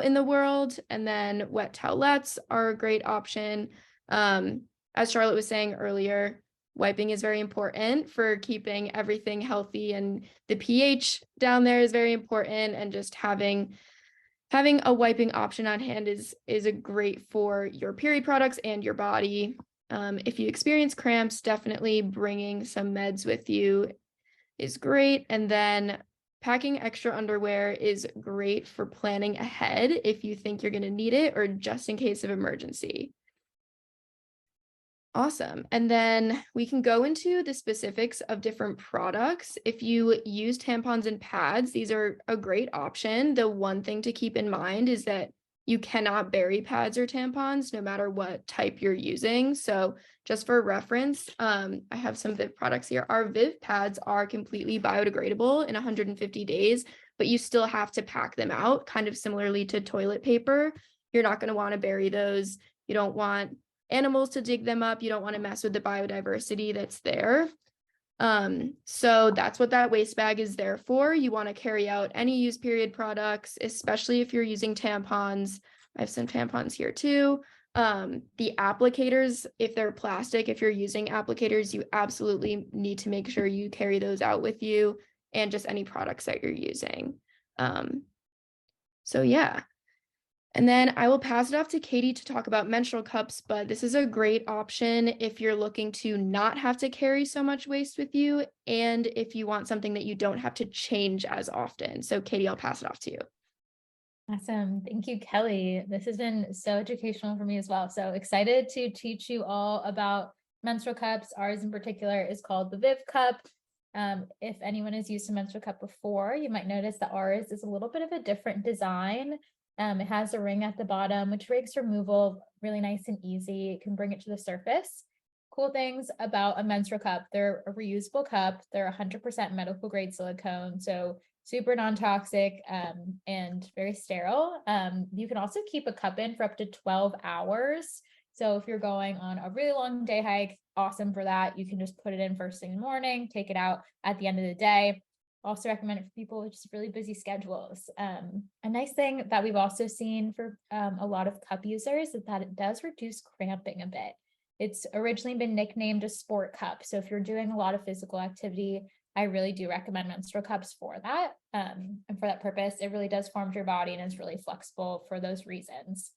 in the world. And then wet towelettes are a great option. As Charlotte was saying earlier, wiping is very important for keeping everything healthy, and the pH down there is very important, and just having a wiping option on hand is a great for your period products and your body. If you experience cramps, definitely bringing some meds with you is great. And then packing extra underwear is great for planning ahead if you think you're going to need it or just in case of emergency. Awesome. And then we can go into the specifics of different products. If you use tampons and pads, these are a great option. The one thing to keep in mind is that you cannot bury pads or tampons no matter what type you're using. So just for reference, I have some Viv products here. Our Viv pads are completely biodegradable in 150 days, but you still have to pack them out, kind of similarly to toilet paper. You're not going to want to bury those. You don't want animals to dig them up. You don't want to mess with the biodiversity that's there. So that's what that waste bag is there for. You want to carry out any used period products, especially if you're using tampons. I have some tampons here too. The applicators, if they're plastic, if you're using applicators, you absolutely need to make sure you carry those out with you, and just any products that you're using. So yeah. And then I will pass it off to Katie to talk about menstrual cups, but this is a great option if you're looking to not have to carry so much waste with you, and if you want something that you don't have to change as often. So Katie, I'll pass it off to you. Awesome. Thank you, Kelly. This has been so educational for me as well. So excited to teach you all about menstrual cups. Ours in particular is called the Viv cup. If anyone has used a menstrual cup before, you might notice that ours is a little bit of a different design. It has a ring at the bottom, which makes removal really nice and easy. It can bring it to the surface. Cool things about a menstrual cup: they're a reusable cup. They're 100% medical grade silicone, so super non-toxic and very sterile. You can also keep a cup in for up to 12 hours. So if you're going on a really long day hike, awesome for that. You can just put it in first thing in the morning, take it out at the end of the day. Also recommend it for people with just really busy schedules. A nice thing that we've also seen for a lot of cup users is that it does reduce cramping a bit. It's originally been nicknamed a sport cup. So if you're doing a lot of physical activity, I really do recommend menstrual cups for that. And for that purpose, it really does form your body and is really flexible for those reasons.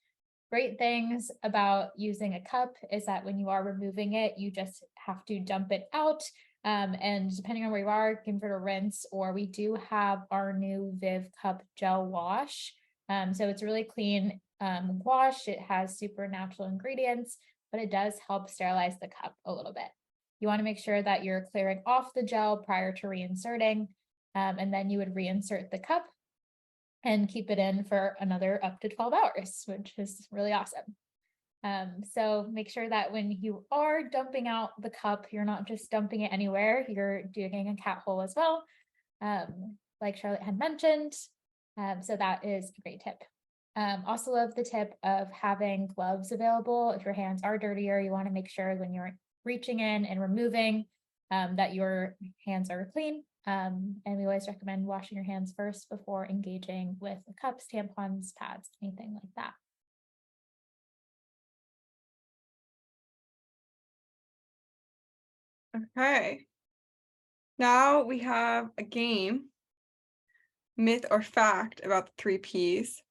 Great things about using a cup is that when you are removing it, you just have to dump it out. And depending on where you are, give it a rinse, or we do have our new Viv Cup Gel Wash. So it's a really clean wash. It has super natural ingredients, but it does help sterilize the cup a little bit. You want to make sure that you're clearing off the gel prior to reinserting, and then you would reinsert the cup and keep it in for another up to 12 hours, which is really awesome. So make sure that when you are dumping out the cup, you're not just dumping it anywhere, you're digging a cat hole as well, like Charlotte had mentioned. So that is a great tip. Also love the tip of having gloves available. If your hands are dirtier, you want to make sure when you're reaching in and removing that your hands are clean. And we always recommend washing your hands first before engaging with the cups, tampons, pads, anything like that. Okay. Now we have a game, myth or fact, about the 3 Ps.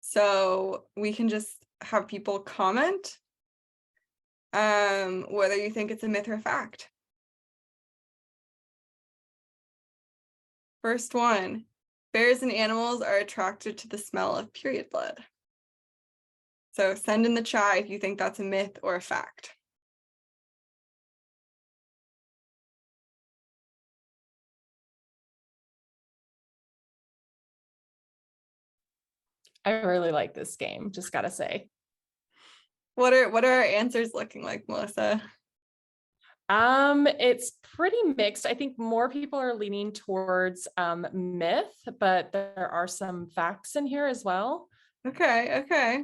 So we can just have people comment whether you think it's a myth or a fact. First one, bears and animals are attracted to the smell of period blood. So send in the chat if you think that's a myth or a fact. I really like this game, just gotta say. What are our answers looking like, Melissa? It's pretty mixed. I think more people are leaning towards myth, but there are some facts in here as well. Okay.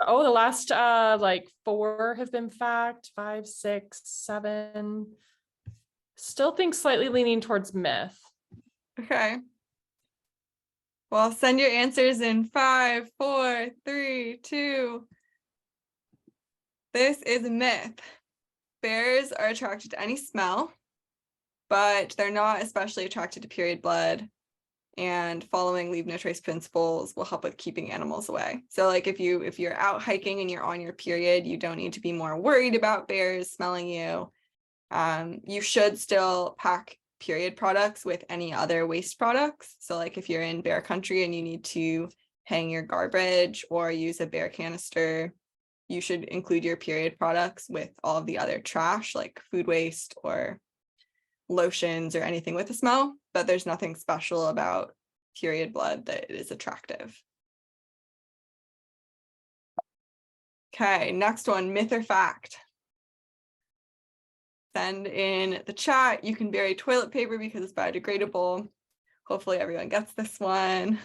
Oh, the last like 4 have been fact, 5, 6, 7. Still think slightly leaning towards myth. Okay. Well, send your answers in 5, 4, 3, 2. This is a myth. Bears are attracted to any smell, but they're not especially attracted to period blood. And following leave no trace principles will help with keeping animals away. So like if you're out hiking and you're on your period, you don't need to be more worried about bears smelling you. You should still pack period products with any other waste products. So like if you're in bear country and you need to hang your garbage or use a bear canister, you should include your period products with all of the other trash like food waste or lotions or anything with a smell, but there's nothing special about period blood that is attractive. Okay, next one, myth or fact. Send in the chat. You can bury toilet paper because it's biodegradable. Hopefully everyone gets this one.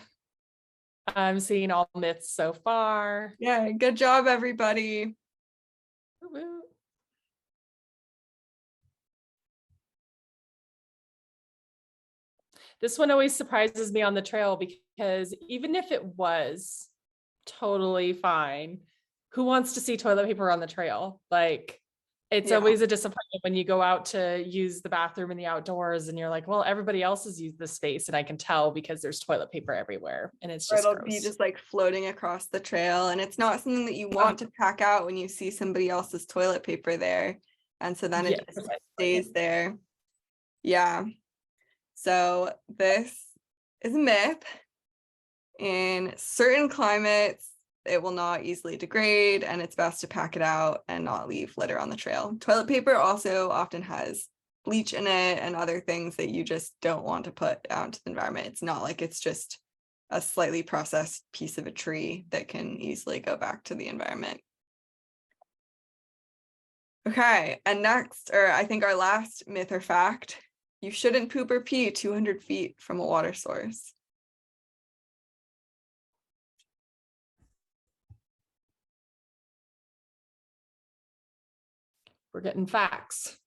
I'm seeing all myths so far. Yeah, good job, everybody. Woo-woo. This one always surprises me on the trail because even if it was totally fine, who wants to see toilet paper on the trail? Like, it's always a disappointment when you go out to use the bathroom in the outdoors and you're like, well, everybody else has used this space and I can tell because there's toilet paper everywhere and it's just it'll gross. be just like floating across the trail, and it's not something that you want to pack out when you see somebody else's toilet paper there, and so then it just stays there. Yeah, so this is a myth. In certain climates, it will not easily degrade, and it's best to pack it out and not leave litter on the trail. Toilet paper also often has bleach in it and other things that you just don't want to put out into the environment. It's not like it's just a slightly processed piece of a tree that can easily go back to the environment. Okay, and next, or I think our last myth or fact, you shouldn't poop or pee 200 feet from a water source. We're getting facts.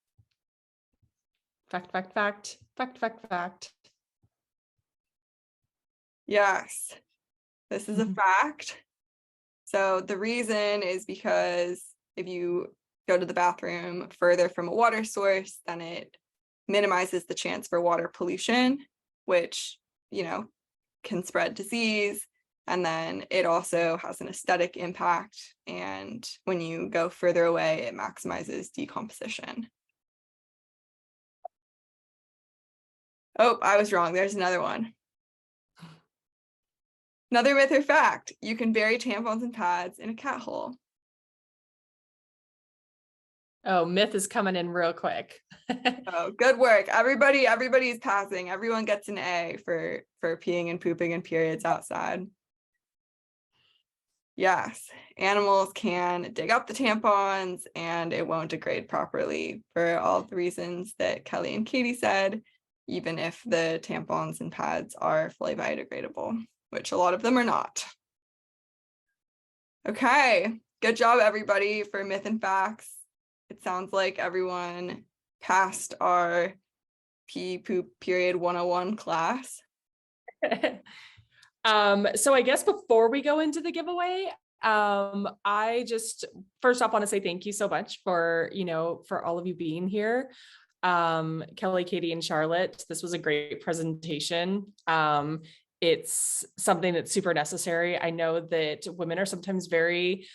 Fact, fact, fact, fact, fact, fact. Yes, this is a fact. So the reason is because if you go to the bathroom further from a water source, then it minimizes the chance for water pollution, which, can spread disease. And then it also has an aesthetic impact. And when you go further away, it maximizes decomposition. Oh, I was wrong. There's another one. Another myth or fact, you can bury tampons and pads in a cat hole. Oh, myth is coming in real quick. Oh, good work. Everybody's passing. Everyone gets an A for peeing and pooping and periods outside. Yes, animals can dig up the tampons and it won't degrade properly for all the reasons that Kelly and Katie said, even if the tampons and pads are fully biodegradable, which a lot of them are not. Okay, good job everybody for myth and facts. It sounds like everyone passed our pee poop period 101 class. So I guess before we go into the giveaway, I just first off want to say thank you so much for, for all of you being here. Kelly, Katie, and Charlotte, this was a great presentation. It's something that's super necessary. I know that women are sometimes very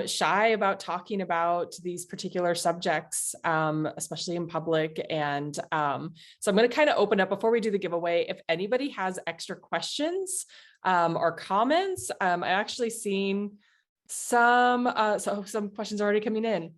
shy about talking about these particular subjects, especially in public. And so I'm going to kind of open up before we do the giveaway. If anybody has extra questions or comments, I actually seen some questions already coming in.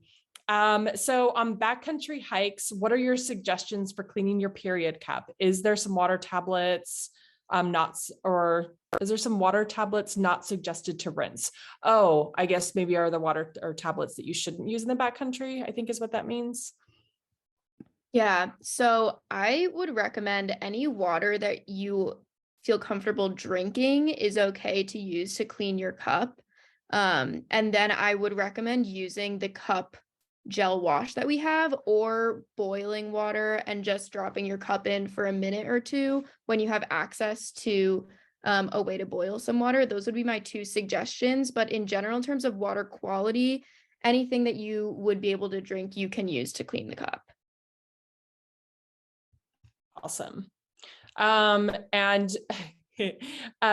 So on backcountry hikes, what are your suggestions for cleaning your period cup? Is there some water tablets? Or is there some water tablets not suggested to rinse? Oh, I guess maybe are the water or tablets that you shouldn't use in the backcountry, I think is what that means. Yeah, so I would recommend any water that you feel comfortable drinking is okay to use to clean your cup. And then I would recommend using the cup gel wash that we have, or boiling water and just dropping your cup in for a minute or two when you have access to a way to boil some water. Those would be my two suggestions. But in general, in terms of water quality, anything that you would be able to drink, you can use to clean the cup. Awesome. And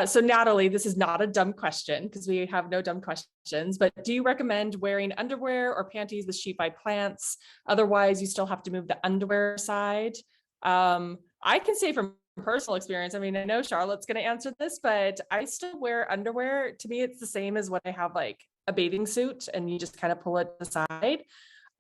so Natalie, this is not a dumb question because we have no dumb questions, but do you recommend wearing underwear or panties with SheFly plants? Otherwise, you still have to move the underwear side. I can say from personal experience, I mean, I know Charlotte's going to answer this, but I still wear underwear. To me, it's the same as when I have like a bathing suit and you just kind of pull it to the side.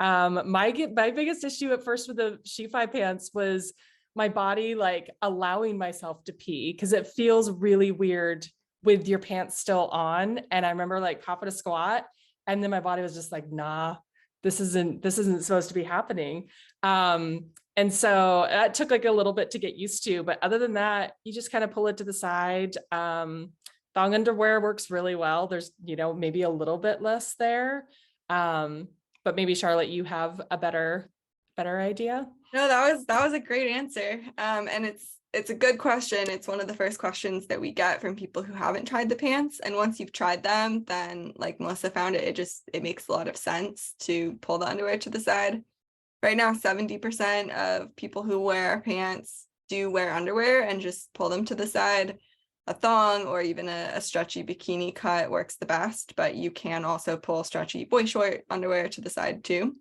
My biggest issue at first with the SheFly pants was my body like allowing myself to pee because it feels really weird with your pants still on. And I remember like popping a squat and then my body was just like, nah, this isn't supposed to be happening. And so that took like a little bit to get used to, but other than that, you just kind of pull it to the side. Thong underwear works really well. There's, maybe a little bit less there. But maybe Charlotte, you have a better idea. No, that was a great answer. And it's a good question. It's one of the first questions that we get from people who haven't tried the pants. And once you've tried them, then like Melissa found it makes a lot of sense to pull the underwear to the side. Right now, 70% of people who wear pants do wear underwear and just pull them to the side. A thong or even a stretchy bikini cut works the best, but you can also pull stretchy boy short underwear to the side too.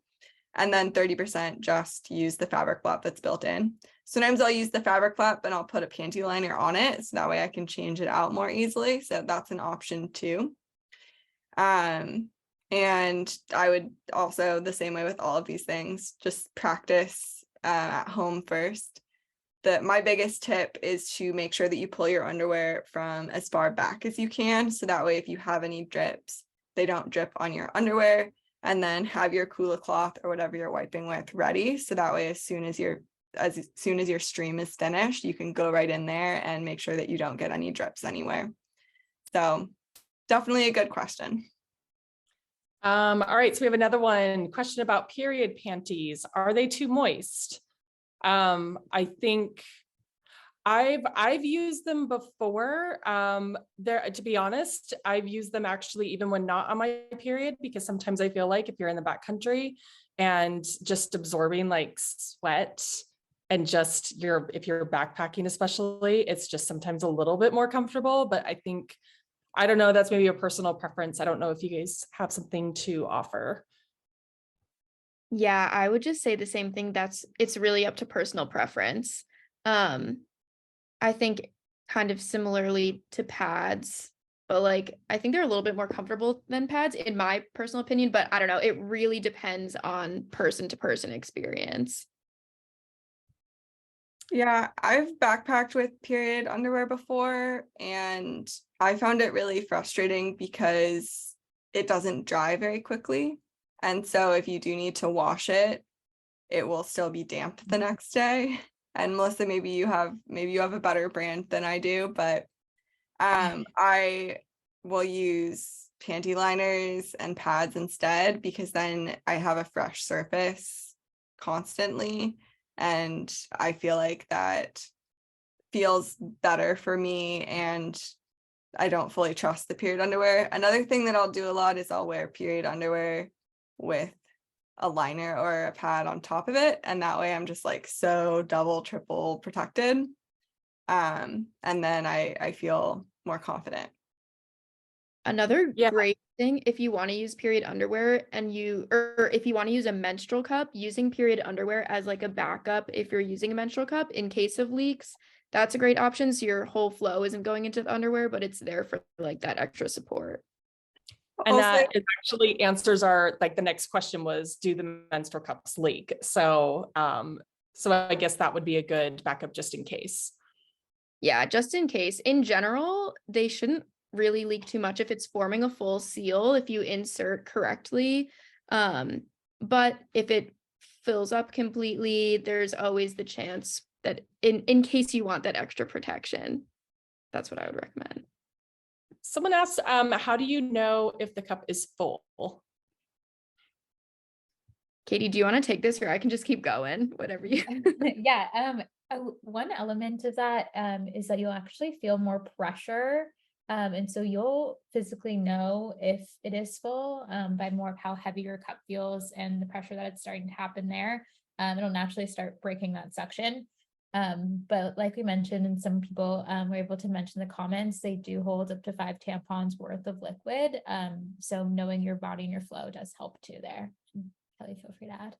And then 30% just use the fabric flap that's built in. Sometimes I'll use the fabric flap and I'll put a panty liner on it, so that way I can change it out more easily. So that's an option too. And I would also, the same way with all of these things, just practice at home first. My biggest tip is to make sure that you pull your underwear from as far back as you can. So that way, if you have any drips, they don't drip on your underwear. And then have your Kula cloth or whatever you're wiping with ready. So that way, as soon as your stream is finished, you can go right in there and make sure that you don't get any drips anywhere. So definitely a good question. All right, so we have another question about period panties. Are they too moist? I think I've used them before. To be honest, I've used them actually even when not on my period, because sometimes I feel like if you're in the backcountry and just absorbing like sweat and just if you're backpacking especially, it's just sometimes a little bit more comfortable. But I think I don't know, that's maybe a personal preference. I don't know if you guys have something to offer. Yeah, I would just say the same thing. It's really up to personal preference. I think kind of similarly to pads, but like I think they're a little bit more comfortable than pads in my personal opinion, but I don't know, it really depends on person to person experience. Yeah, I've backpacked with period underwear before, and I found it really frustrating because it doesn't dry very quickly. And so if you do need to wash it, it will still be damp the next day. And Melissa, maybe you have a better brand than I do, but I will use panty liners and pads instead, because then I have a fresh surface constantly. And I feel like that feels better for me, and I don't fully trust the period underwear. Another thing that I'll do a lot is I'll wear period underwear with a liner or a pad on top of it, and that way I'm just like so double, triple protected. And then I feel more confident. Another Yeah. great thing, if you want to use period underwear or if you want to use a menstrual cup, using period underwear as like a backup if you're using a menstrual cup in case of leaks, that's a great option. So your whole flow isn't going into the underwear, but it's there for like that extra support. And Also, that is actually answers our, like the next question was, do the menstrual cups leak? So, so I guess that would be a good backup just in case. Yeah, just in case. In general, they shouldn't really leak too much if it's forming a full seal, if you insert correctly. But if it fills up completely, there's always the chance that in case you want that extra protection, that's what I would recommend. Someone asked, how do you know if the cup is full? Katie, do you want to take this, or I can just keep going, whatever you. Yeah. One element of that is that you'll actually feel more pressure. And so you'll physically know if it is full by more of how heavy your cup feels and the pressure that it's starting to happen there. It'll naturally start breaking that suction. But like we mentioned, and some people were able to mention in the comments, they do hold up to 5 tampons worth of liquid. So knowing your body and your flow does help too there. Kelly, feel free to add.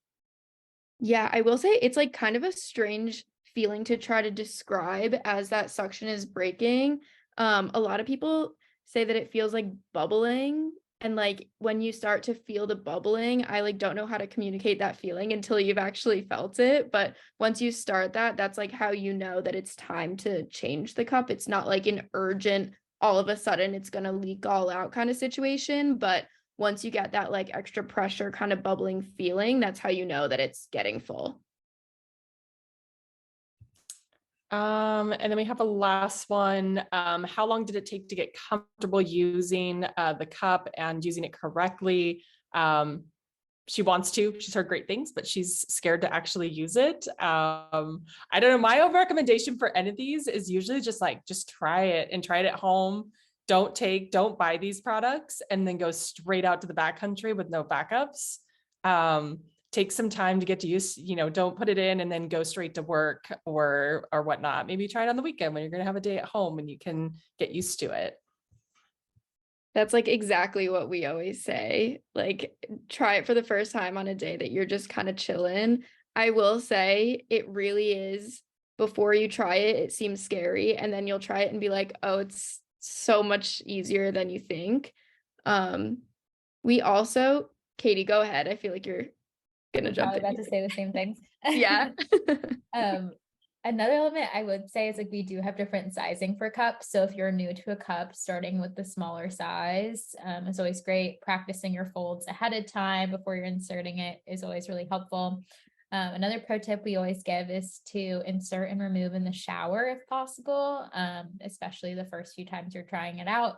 Yeah, I will say it's like kind of a strange feeling to try to describe as that suction is breaking. A lot of people say that it feels like bubbling, and like when you start to feel the bubbling, I like don't know how to communicate that feeling until you've actually felt it. But once you start that, that's like how you know that it's time to change the cup. It's not like an urgent, all of a sudden it's gonna leak all out kind of situation, but once you get that like extra pressure kind of bubbling feeling, that's how you know that it's getting full. And then we have a last one. How long did it take to get comfortable using the cup and using it correctly? She wants to, she's heard great things, but she's scared to actually use it. I don't know. My recommendation for any of these is usually just try it and try it at home. Don't buy these products and then go straight out to the backcountry with no backups. Take some time to get to use, don't put it in and then go straight to work or whatnot. Maybe try it on the weekend when you're going to have a day at home and you can get used to it. That's like exactly what we always say. Like, try it for the first time on a day that you're just kind of chilling. I will say it really is, before you try it, it seems scary. And then you'll try it and be like, oh, it's so much easier than you think. We also, Katie, go ahead. I feel like you're gonna jump in. About to say the same things. Yeah. Another element I would say is like we do have different sizing for cups. So if you're new to a cup, starting with the smaller size is always great. Practicing your folds ahead of time before you're inserting it is always really helpful. Another pro tip we always give is to insert and remove in the shower if possible, especially the first few times you're trying it out.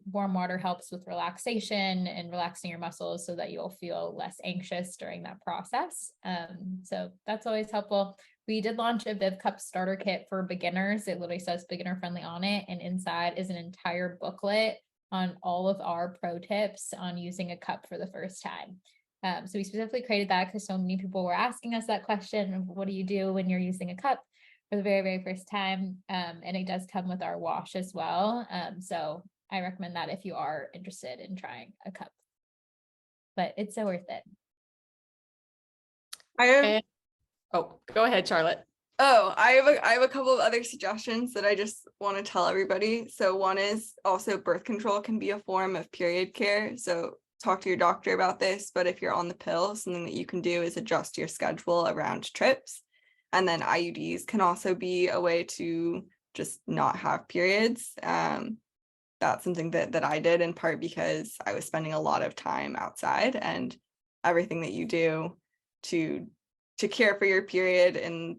Warm water helps with relaxation and relaxing your muscles so that you'll feel less anxious during that process. So that's always helpful. We did launch a Viv Cup starter kit for beginners. It literally says beginner friendly on it. And inside is an entire booklet on all of our pro tips on using a cup for the first time. So we specifically created that because so many people were asking us that question of what do you do when you're using a cup for the very, very first time? And it does come with our wash as well. So I recommend that if you are interested in trying a cup, but it's so worth it. I have And, oh, go ahead, Charlotte. I have a couple of other suggestions that I just want to tell everybody. So one is also birth control can be a form of period care. So talk to your doctor about this, but if you're on the pill, something that you can do is adjust your schedule around trips. And then IUDs can also be a way to just not have periods. That's something that I did in part because I was spending a lot of time outside, and everything that you do to care for your period in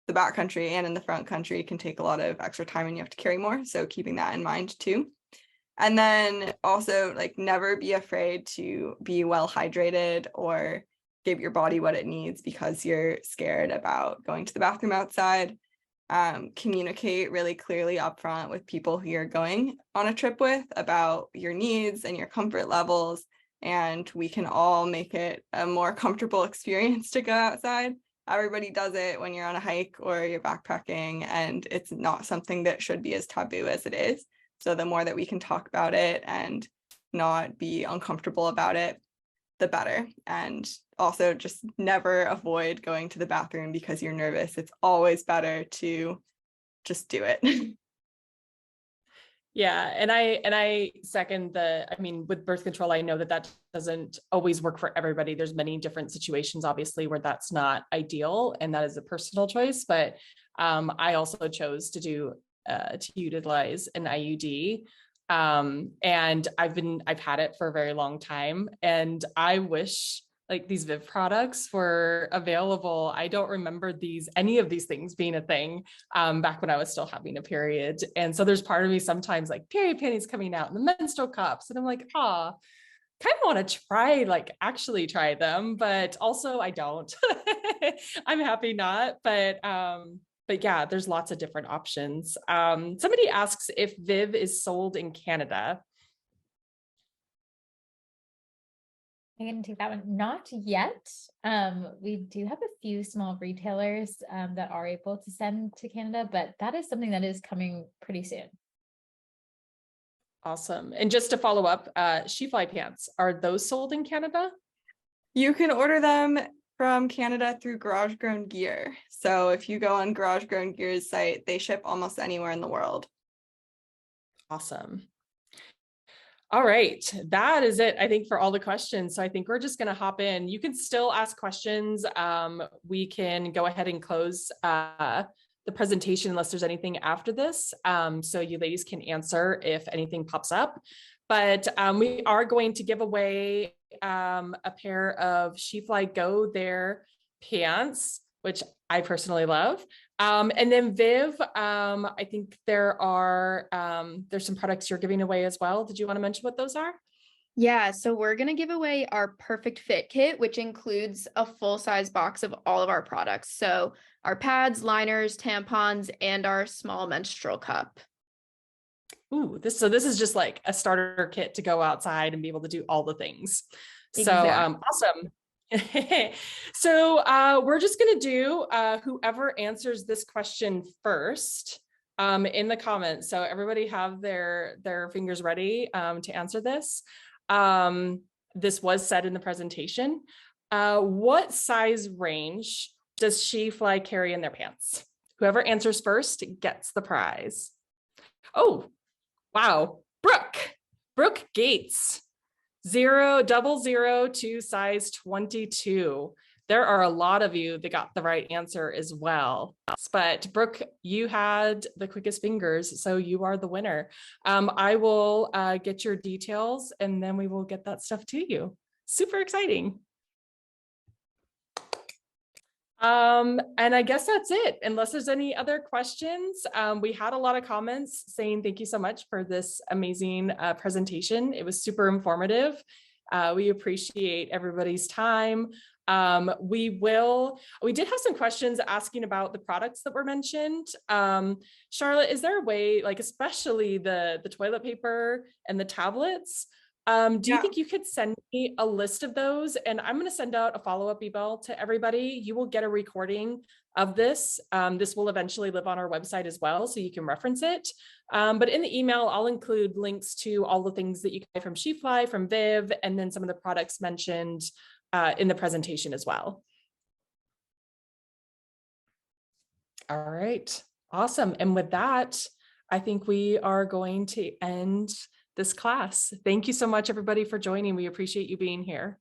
the backcountry and in the front country can take a lot of extra time and you have to carry more. So keeping that in mind too. And then also, like, never be afraid to be well hydrated or give your body what it needs because you're scared about going to the bathroom outside. Communicate really clearly upfront with people who you're going on a trip with about your needs and your comfort levels, and we can all make it a more comfortable experience to go outside. Everybody does it when you're on a hike or you're backpacking, and it's not something that should be as taboo as it is. So the more that we can talk about it and not be uncomfortable about it, the better. And also just never avoid going to the bathroom because you're nervous. It's always better to just do it. Yeah, and I second with birth control, I know that doesn't always work for everybody. There's many different situations, obviously, where that's not ideal, and that is a personal choice. But I also chose to utilize an IUD. And I've had it for a very long time, and I wish like these Viv products were available. I don't remember any of these things being a thing back when I was still having a period. And so there's part of me sometimes like period panties coming out and the menstrual cups. And I'm like, kind of want to actually try them, but also I don't. I'm happy not, but yeah, there's lots of different options. Somebody asks if Viv is sold in Canada. I can take that one. Not yet. We do have a few small retailers that are able to send to Canada, but that is something that is coming pretty soon. Awesome. And just to follow up, SheFly pants, are those sold in Canada? You can order them from Canada through Garage Grown Gear. So if you go on Garage Grown Gear's site, they ship almost anywhere in the world. Awesome. All right, that is it, I think, for all the questions. So I think we're just going to hop in. You can still ask questions. We can go ahead and close the presentation unless there's anything after this. So you ladies can answer if anything pops up. But we are going to give away a pair of SheFly Go There pants, which I personally love. And then Viv, I think there's some products you're giving away as well. Did you want to mention what those are? Yeah, so we're going to give away our Perfect Fit Kit, which includes a full-size box of all of our products. So our pads, liners, tampons, and our small menstrual cup. Ooh, this is just like a starter kit to go outside and be able to do all the things. Exactly. So awesome. So we're just going to do whoever answers this question first in the comments. So everybody have their fingers ready to answer this. This was said in the presentation. What size range does SheFly carry in their pants? Whoever answers first gets the prize. Oh, wow. Brooke Gates. 000 to size 22. There are a lot of you that got the right answer as well. But Brooke, you had the quickest fingers, so you are the winner. I will get your details and then we will get that stuff to you. Super exciting. And I guess that's it, unless there's any other questions. We had a lot of comments saying thank you so much for this amazing presentation. It was super informative. We appreciate everybody's time. We did have some questions asking about the products that were mentioned. Charlotte, is there a way, like especially the toilet paper and the tablets, Do you Yeah. think you could send me a list of those? And I'm going to send out a follow-up email to everybody. You will get a recording of this. This will eventually live on our website as well, so you can reference it. But in the email, I'll include links to all the things that you can buy from SheFly, from Viv, and then some of the products mentioned in the presentation as well. All right, awesome. And with that, I think we are going to end this class. Thank you so much, everybody, for joining. We appreciate you being here.